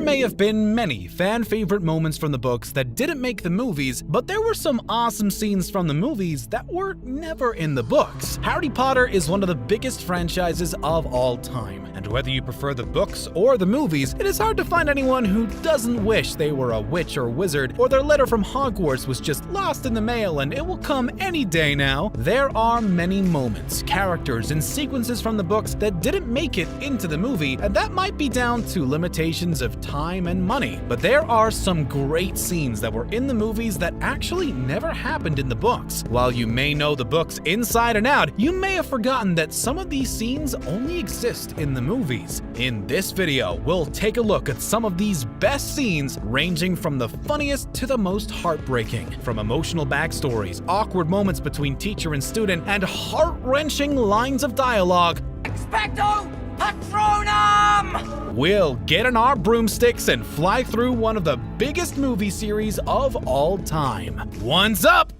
may have been many fan-favorite moments from the books that didn't make the movies, but there were some awesome scenes from the movies that were never in the books. Harry Potter is one of the biggest franchises of all time, and whether you prefer the books or the movies, it is hard to find anyone who doesn't wish they were a witch or wizard, or their letter from Hogwarts was just lost in the mail and it will come any day now. There are many moments, characters, and sequences from the books that didn't make it into the movie, and that might be down to limitations of time and money. But there are some great scenes that were in the movies that actually never happened in the books. While you may know the books inside and out, you may have forgotten that some of these scenes only exist in the movies. In this video, we'll take a look at some of these best scenes, ranging from the funniest to the most heartbreaking. From emotional backstories, awkward moments between teacher and student, and heart-wrenching lines of dialogue. Expecto Patronum! We'll get on our broomsticks and fly through one of the biggest movie series of all time. One's up!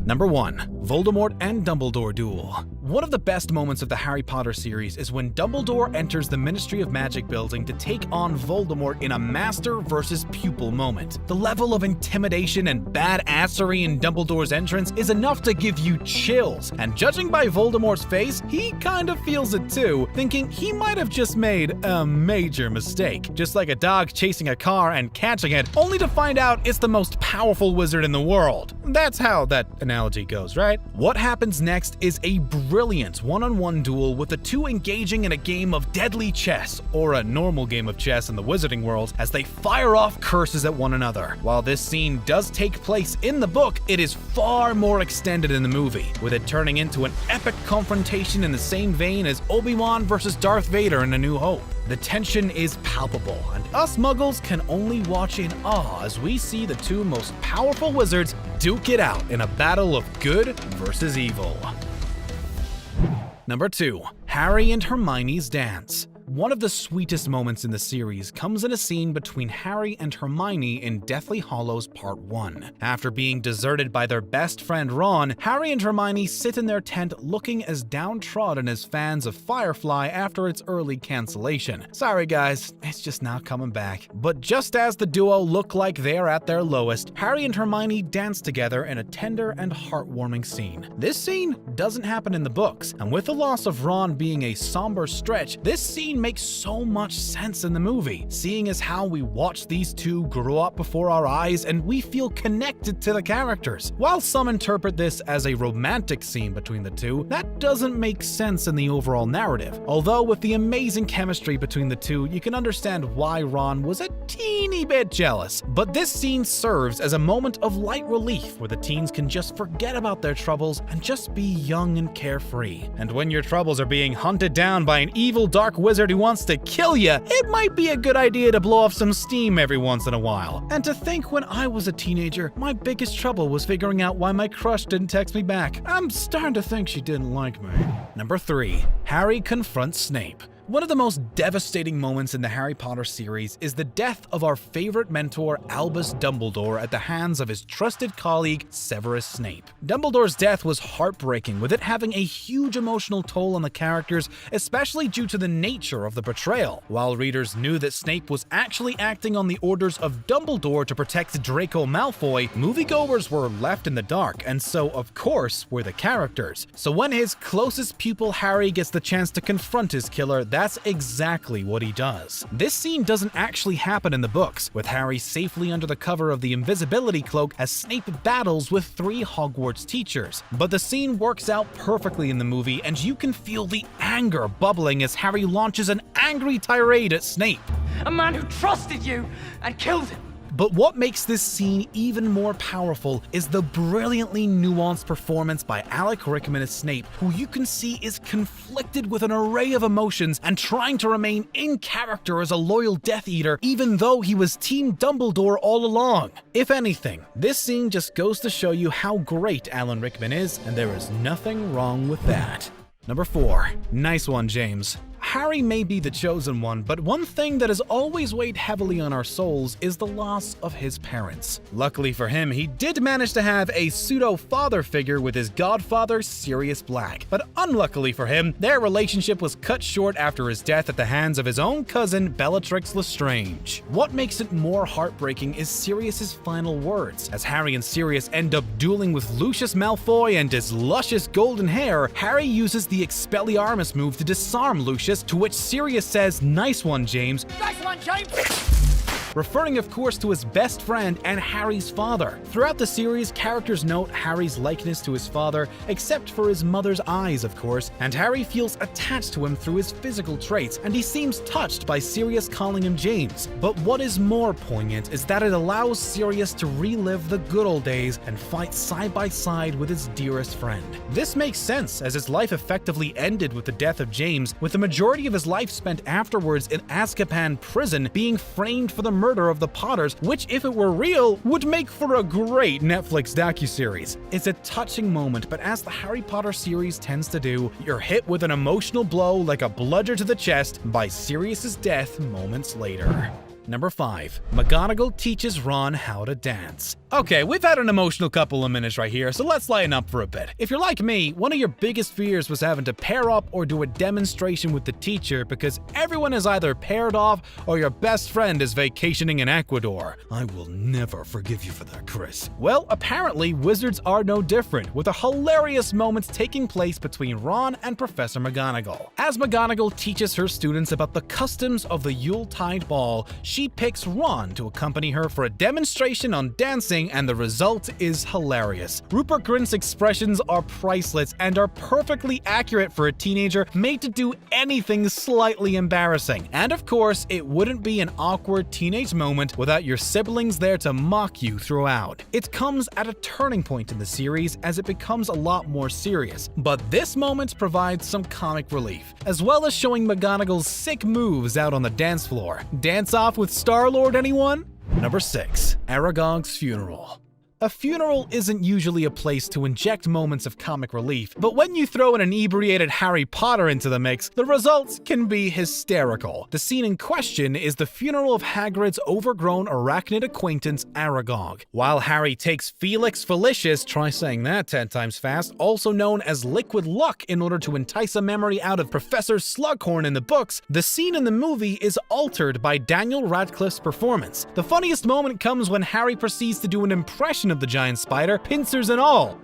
Number 1. Voldemort and Dumbledore Duel. One of the best moments of the Harry Potter series is when Dumbledore enters the Ministry of Magic building to take on Voldemort in a master versus pupil moment. The level of intimidation and badassery in Dumbledore's entrance is enough to give you chills, and judging by Voldemort's face, he kind of feels it too, thinking he might have just made a major mistake. Just like a dog chasing a car and catching it, only to find out it's the most powerful wizard in the world. That's how that analogy goes, right? What happens next is a brilliant one-on-one duel with the two engaging in a game of deadly chess, or a normal game of chess in the wizarding world, as they fire off curses at one another. While this scene does take place in the book, it is far more extended in the movie, with it turning into an epic confrontation in the same vein as Obi-Wan versus Darth Vader in A New Hope. The tension is palpable, and us muggles can only watch in awe as we see the two most powerful wizards duke it out in a battle of good versus evil. Number 2. Harry and Hermione's dance. One of the sweetest moments in the series comes in a scene between Harry and Hermione in Deathly Hallows Part 1. After being deserted by their best friend Ron, Harry and Hermione sit in their tent looking as downtrodden as fans of Firefly after its early cancellation. Sorry guys, it's just not coming back. But just as the duo look like they're at their lowest, Harry and Hermione dance together in a tender and heartwarming scene. This scene doesn't happen in the books, and with the loss of Ron being a somber stretch, this scene makes so much sense in the movie, seeing as how we watch these two grow up before our eyes and we feel connected to the characters. While some interpret this as a romantic scene between the two, that doesn't make sense in the overall narrative. Although with the amazing chemistry between the two, you can understand why Ron was a teeny bit jealous. But this scene serves as a moment of light relief where the teens can just forget about their troubles and just be young and carefree. And when your troubles are being hunted down by an evil dark wizard who wants to kill you, it might be a good idea to blow off some steam every once in a while. And to think when I was a teenager, my biggest trouble was figuring out why my crush didn't text me back. I'm starting to think she didn't like me. Number 3. Harry confronts Snape. One of the most devastating moments in the Harry Potter series is the death of our favorite mentor Albus Dumbledore at the hands of his trusted colleague Severus Snape. Dumbledore's death was heartbreaking, with it having a huge emotional toll on the characters, especially due to the nature of the betrayal. While readers knew that Snape was actually acting on the orders of Dumbledore to protect Draco Malfoy, moviegoers were left in the dark, and so of course were the characters. So when his closest pupil Harry gets the chance to confront his killer, that's exactly what he does. This scene doesn't actually happen in the books, with Harry safely under the cover of the invisibility cloak as Snape battles with 3 Hogwarts teachers. But the scene works out perfectly in the movie, and you can feel the anger bubbling as Harry launches an angry tirade at Snape. A man who trusted you and killed him. But what makes this scene even more powerful is the brilliantly nuanced performance by Alec Rickman as Snape, who you can see is conflicted with an array of emotions and trying to remain in character as a loyal Death Eater, even though he was Team Dumbledore all along. If anything, this scene just goes to show you how great Alan Rickman is, and there is nothing wrong with that. Number 4. Nice one, James. Harry may be the chosen one, but one thing that has always weighed heavily on our souls is the loss of his parents. Luckily for him, he did manage to have a pseudo-father figure with his godfather, Sirius Black. But unluckily for him, their relationship was cut short after his death at the hands of his own cousin, Bellatrix Lestrange. What makes it more heartbreaking is Sirius's final words. As Harry and Sirius end up dueling with Lucius Malfoy and his luscious golden hair, Harry uses the Expelliarmus move to disarm Lucius, to which Sirius says, "Nice one, James." Nice one, James! Referring of course to his best friend and Harry's father. Throughout the series, characters note Harry's likeness to his father, except for his mother's eyes of course, and Harry feels attached to him through his physical traits, and he seems touched by Sirius calling him James. But what is more poignant is that it allows Sirius to relive the good old days and fight side by side with his dearest friend. This makes sense, as his life effectively ended with the death of James, with the majority of his life spent afterwards in Azkaban prison being framed for the murder of the Potters, which if it were real, would make for a great Netflix docuseries. It's a touching moment, but as the Harry Potter series tends to do, you're hit with an emotional blow like a bludger to the chest by Sirius's death moments later. Number 5. McGonagall teaches Ron how to dance. Okay, we've had an emotional couple of minutes right here, so let's lighten up for a bit. If you're like me, one of your biggest fears was having to pair up or do a demonstration with the teacher because everyone is either paired off or your best friend is vacationing in Ecuador. I will never forgive you for that, Chris. Well, apparently wizards are no different, with a hilarious moment taking place between Ron and Professor McGonagall. As McGonagall teaches her students about the customs of the Yuletide Ball, she picks Ron to accompany her for a demonstration on dancing, and the result is hilarious. Rupert Grint's expressions are priceless and are perfectly accurate for a teenager made to do anything slightly embarrassing. And of course, it wouldn't be an awkward teenage moment without your siblings there to mock you throughout. It comes at a turning point in the series as it becomes a lot more serious, but this moment provides some comic relief, as well as showing McGonagall's sick moves out on the dance floor. Dance off with Star-Lord, anyone? Number 6. Aragog's funeral. A funeral isn't usually a place to inject moments of comic relief, but when you throw an inebriated Harry Potter into the mix, the results can be hysterical. The scene in question is the funeral of Hagrid's overgrown arachnid acquaintance Aragog. While Harry takes Felix Felicis, try saying that 10 times fast, also known as Liquid Luck, in order to entice a memory out of Professor Slughorn in the books, the scene in the movie is altered by Daniel Radcliffe's performance. The funniest moment comes when Harry proceeds to do an impression of the giant spider, pincers and all.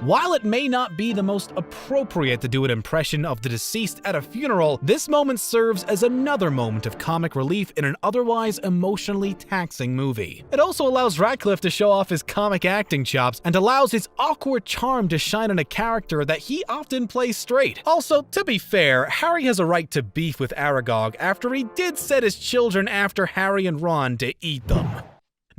While it may not be the most appropriate to do an impression of the deceased at a funeral, this moment serves as another moment of comic relief in an otherwise emotionally taxing movie. It also allows Radcliffe to show off his comic acting chops and allows his awkward charm to shine on a character that he often plays straight. Also, to be fair, Harry has a right to beef with Aragog after he did set his children after Harry and Ron to eat them.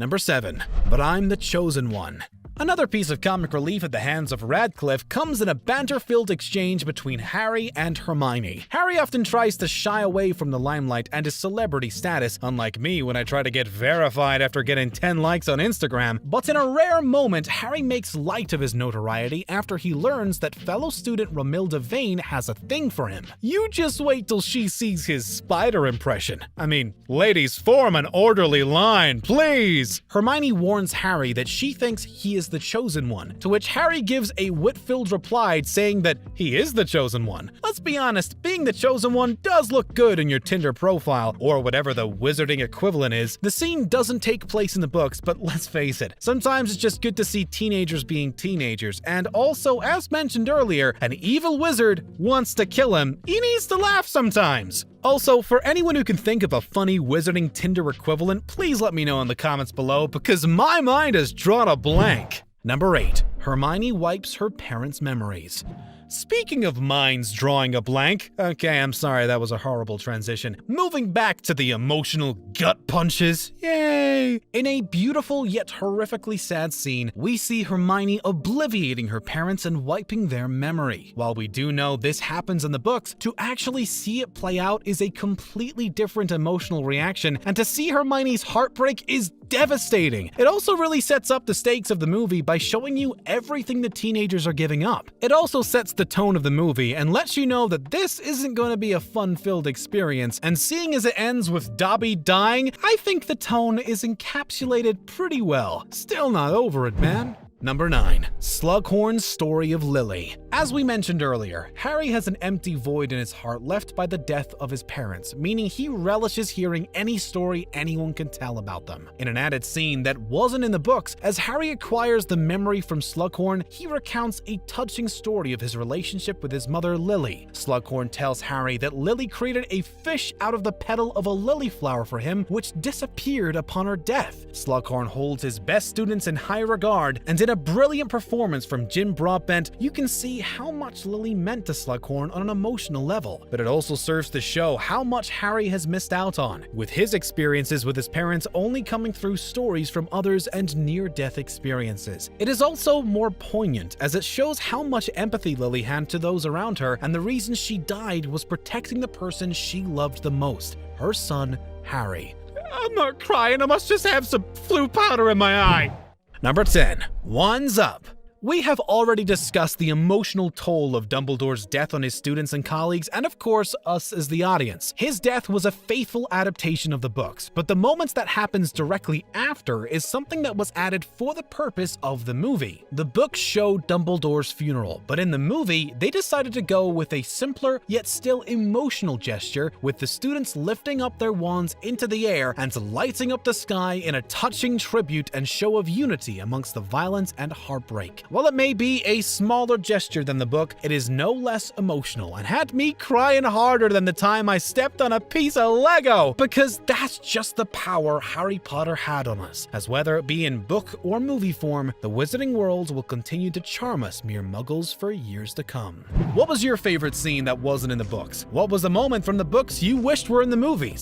Number 7. But I'm the Chosen One. Another piece of comic relief at the hands of Radcliffe comes in a banter-filled exchange between Harry and Hermione. Harry often tries to shy away from the limelight and his celebrity status, unlike me when I try to get verified after getting 10 likes on Instagram. But in a rare moment, Harry makes light of his notoriety after he learns that fellow student Romilda Vane has a thing for him. You just wait till she sees his spider impression. I mean, ladies, form an orderly line, please! Hermione warns Harry that she thinks he is the Chosen One, to which Harry gives a wit-filled reply saying that he is the Chosen One. Let's be honest, being the Chosen One does look good in your Tinder profile, or whatever the wizarding equivalent is. The scene doesn't take place in the books, but let's face it, sometimes it's just good to see teenagers being teenagers, and also, as mentioned earlier, an evil wizard wants to kill him. He needs to laugh sometimes. Also, for anyone who can think of a funny wizarding Tinder equivalent, please let me know in the comments below, because my mind has drawn a blank. Number 8. Hermione wipes her parents' memories. Speaking of minds drawing a blank, okay, I'm sorry, that was a horrible transition. Moving back to the emotional gut punches, yay! In a beautiful yet horrifically sad scene, we see Hermione obliviating her parents and wiping their memory. While we do know this happens in the books, to actually see it play out is a completely different emotional reaction, and to see Hermione's heartbreak is devastating. It also really sets up the stakes of the movie by showing you everything the teenagers are giving up. It also sets the tone of the movie and lets you know that this isn't going to be a fun-filled experience, and seeing as it ends with Dobby dying, I think the tone is encapsulated pretty well. Still not over it, man. Number 9. Slughorn's Story of Lily. As we mentioned earlier, Harry has an empty void in his heart left by the death of his parents, meaning he relishes hearing any story anyone can tell about them. In an added scene that wasn't in the books, as Harry acquires the memory from Slughorn, he recounts a touching story of his relationship with his mother Lily. Slughorn tells Harry that Lily created a fish out of the petal of a lily flower for him, which disappeared upon her death. Slughorn holds his best students in high regard, and in a brilliant performance from Jim Broadbent, you can see how much Lily meant to Slughorn on an emotional level, but it also serves to show how much Harry has missed out on, with his experiences with his parents only coming through stories from others and near-death experiences. It is also more poignant, as it shows how much empathy Lily had to those around her, and the reason she died was protecting the person she loved the most, her son, Harry. I'm not crying, I must just have some flu powder in my eye. Number 10. Wands Up. We have already discussed the emotional toll of Dumbledore's death on his students and colleagues, and of course, us as the audience. His death was a faithful adaptation of the books, but the moments that happens directly after is something that was added for the purpose of the movie. The books show Dumbledore's funeral, but in the movie, they decided to go with a simpler yet still emotional gesture, with the students lifting up their wands into the air and lighting up the sky in a touching tribute and show of unity amongst the violence and heartbreak. While it may be a smaller gesture than the book, it is no less emotional and had me crying harder than the time I stepped on a piece of Lego, because that's just the power Harry Potter had on us, as whether it be in book or movie form, the Wizarding World will continue to charm us mere muggles for years to come. What was your favorite scene that wasn't in the books? What was the moment from the books you wished were in the movies?